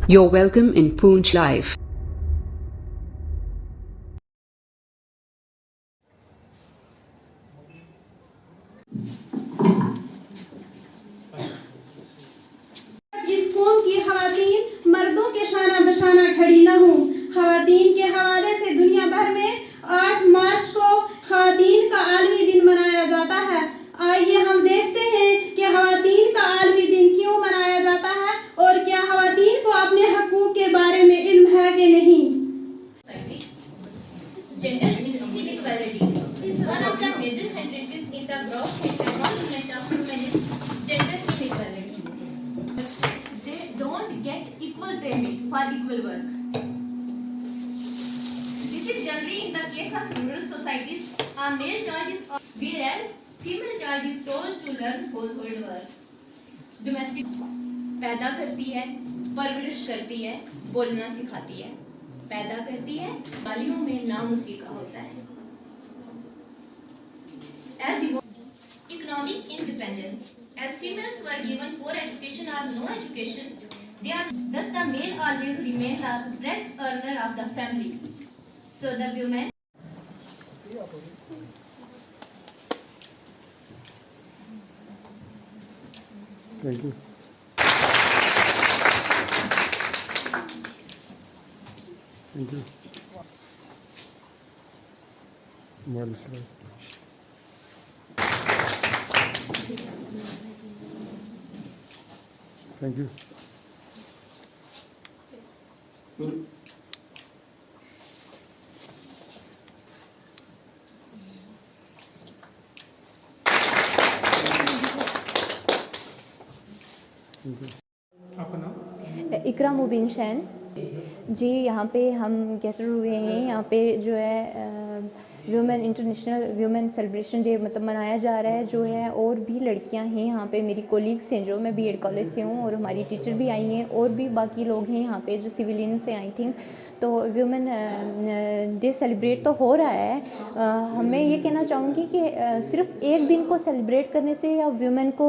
You're welcome in Poonch Live. इस कौम की खवातीन मर्दों के शाना बशाना खड़ी न हूँ। खवातीन के हवाले से दुनिया भर में 8 मार्च को खवातीन का आलमी दिन मनाया जाता है। आइए हम देखते हैं कि खवातीन का आलमी दिन क्यों मनाया जाता है और क्या खवातीन को अपने हकूक के बारे में इल्म है कि नहीं। Gender inequality is one of the major hindrances in the growth and development of humanity. Gender inequality. They don't get equal payment for equal work. This is generally in the case of rural societies. A male child is whereas female child is told to learn household works. Domestic पैदा करती है, परवरिश करती है, बोलना सिखाती है, पैदा करती है, गालियों में नाम उसी का होता है। As economic independence, as females were given poor education or no education, they are thus the male always remains the bread earner of the family. So the women. Thank you. Thank you. Thank you. आपका नाम? इकरा मुबीन शैन जी। यहाँ पे हम gather हुए हैं। यहाँ पे जो है women international women celebration day मतलब मनाया जा रहा है जो है। और भी लड़कियाँ हैं यहाँ पे, मेरी कोलीग्स हैं जो मैं बीएड कॉलेज से हूँ और हमारी टीचर भी आई हैं और भी बाकी लोग हैं यहाँ पे जो सिविलियन से आई थिंक। तो वुमेन डे सेलिब्रेट तो हो रहा है। मैं ये कहना चाहूँगी कि सिर्फ एक दिन को सेलिब्रेट करने से या वुमेन को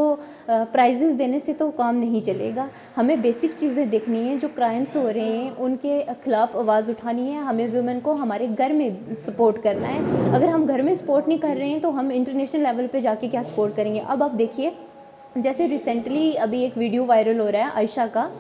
प्राइजेस देने से तो काम नहीं चलेगा। हमें बेसिक चीज़ें देखनी है, जो क्राइम्स हो रहे हैं उनके खिलाफ आवाज़ उठानी है। हमें वुमेन को हमारे घर में सपोर्ट करना है। अगर हम घर में सपोर्ट नहीं कर रहे हैं तो हम इंटरनेशनल लेवल पे जाके क्या सपोर्ट करेंगे। अब आप देखिए, जैसे रिसेंटली अभी एक वीडियो वायरल हो रहा है आयशा का,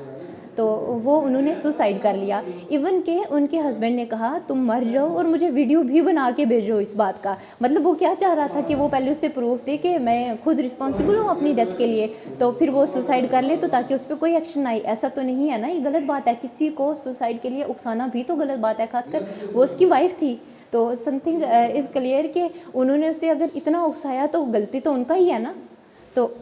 तो वो उन्होंने सुसाइड कर लिया। इवन के उनके हस्बैंड ने कहा तुम मर जाओ और मुझे वीडियो भी बना के भेजो इस बात का। मतलब वो क्या चाह रहा था कि वो पहले उससे प्रूफ दे कि मैं खुद रिस्पॉन्सिबल हूँ अपनी डेथ के लिए, तो फिर वो सुसाइड कर ले तो ताकि उस पर कोई एक्शन आए। ऐसा तो नहीं है ना, ये गलत बात है। किसी को सुसाइड के लिए उकसाना भी तो गलत बात है, खासकर वो उसकी वाइफ थी। तो समथिंग इज़ क्लियर कि उन्होंने उसे अगर इतना उकसाया तो गलती तो उनका ही है ना। तो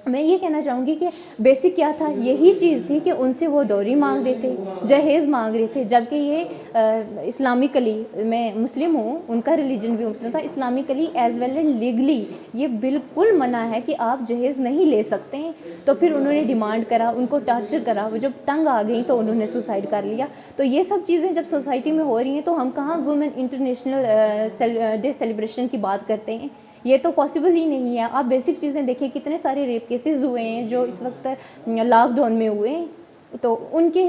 मैं ये कहना चाहूँगी कि बेसिक क्या था, यही चीज़ थी कि उनसे वो डोरी मांग रहे थे, जहेज़ मांग रहे थे। जबकि ये इस्लामिकली, मैं मुस्लिम हूँ, उनका रिलीजन भी मुस्लिम था, Islamically as well and legally ये बिल्कुल मना है कि आप जहेज़ नहीं ले सकते हैं। तो फिर उन्होंने डिमांड करा, उनको टार्चर करा, वो जब तंग आ गई तो उन्होंने सुसाइड कर लिया। तो ये सब चीज़ें जब सोसाइटी में हो रही हैं तो हम कहाँ वुमेन इंटरनेशनल डे सेलिब्रेशन की बात करते हैं। ये तो पॉसिबल ही नहीं है। आप बेसिक चीज़ें देखिए, कितने सारे रेप केसेस हुए हैं जो इस वक्त लॉकडाउन में हुए हैं। तो उनके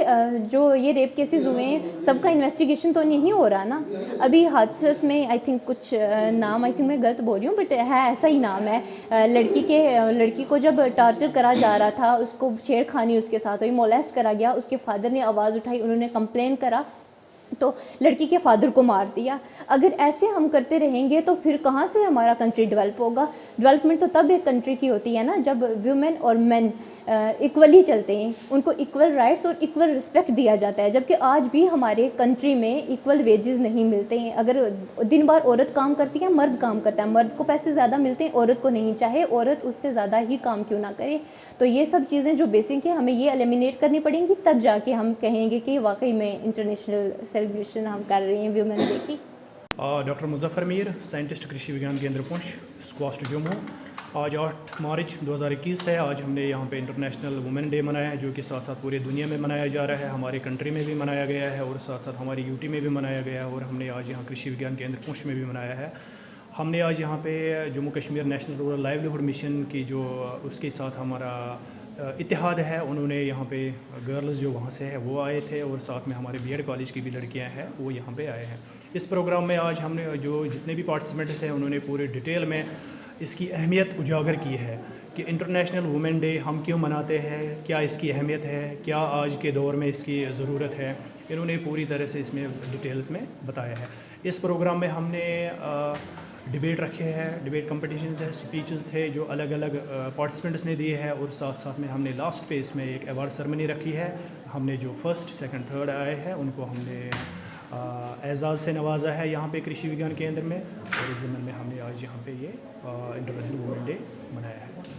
जो ये रेप केसेस हुए हैं सबका इन्वेस्टिगेशन तो नहीं हो रहा ना। अभी हाथरस में आई थिंक कुछ नाम, आई थिंक मैं गलत बोल रही हूँ बट है ऐसा ही नाम है। लड़की को जब टार्चर करा जा रहा था, उसको छेड़खानी उसके साथ हुई, मोलेस्ट करा गया, उसके फादर ने आवाज़ उठाई, उन्होंने कंप्लेन करा तो लड़की के फादर को मार दिया। अगर ऐसे हम करते रहेंगे तो फिर कहाँ से हमारा कंट्री डेवलप होगा। डेवलपमेंट तो तब एक कंट्री की होती है ना जब वुमेन और मेन इक्वली चलते हैं, उनको इक्वल राइट्स और इक्वल रिस्पेक्ट दिया जाता है। जबकि आज भी हमारे कंट्री में इक्वल वेजेस नहीं मिलते हैं। अगर दिन भर औरत काम करती है, मर्द काम करता है, मर्द को पैसे ज़्यादा मिलते हैं, औरत को नहीं, चाहे औरत उससे ज़्यादा ही काम क्यों ना करे। तो ये सब चीज़ें जो बेसिक है हमें ये एलिमिनेट करनी पड़ेंगी, तब जाके हम कहेंगे कि वाकई में इंटरनेशनल सेलिब्रेशन हम कर रहे हैं वुमेन डे की। डॉक्टर मुजफ्फर मीर, साइंटिस्ट कृषि विज्ञान केंद्र पुंछ, स्क्वास्ट जम्मू। आज 8 मार्च 2021 है। आज हमने यहाँ पे इंटरनेशनल वुमेन डे मनाया है, जो कि साथ साथ पूरी दुनिया में मनाया जा रहा है। हमारे कंट्री में भी मनाया गया है और साथ साथ हमारी यूटी में भी मनाया गया है और हमने आज यहाँ कृषि विज्ञान केंद्र पुंछ में भी मनाया है। हमने आज यहाँ पे Jammu Kashmir national rural livelihood mission की जो उसके साथ हमारा इत्तेहाद है, उन्होंने यहाँ पे गर्ल्स जो वहाँ से है वो आए थे, और साथ में हमारे बीएड कॉलेज की भी लड़कियाँ हैं वो यहाँ पे आए हैं। इस प्रोग्राम में आज हमने जो जितने भी पार्टिसिपेंट्स हैं उन्होंने पूरे डिटेल में इसकी अहमियत उजागर की है कि इंटरनेशनल वुमेन डे हम क्यों मनाते हैं, क्या इसकी अहमियत है, क्या आज के दौर में इसकी ज़रूरत है। इन्होंने पूरी तरह से इसमें डिटेल्स में बताया है। इस प्रोग्राम में हमने डिबेट रखे हैं, डिबेट कंपटीशंस है, स्पीचेस थे जो अलग अलग पार्टिसिपेंट्स ने दिए हैं, और साथ साथ में हमने लास्ट पे इसमें एक अवार्ड सेरेमनी रखी है। हमने जो फर्स्ट सेकंड थर्ड आए हैं उनको हमने एजाज़ से नवाजा है यहाँ पे कृषि विज्ञान केंद्र में, और इस ज़मन में हमने आज यहाँ पे ये इंटरनेशनल वुमेन डे मनाया है।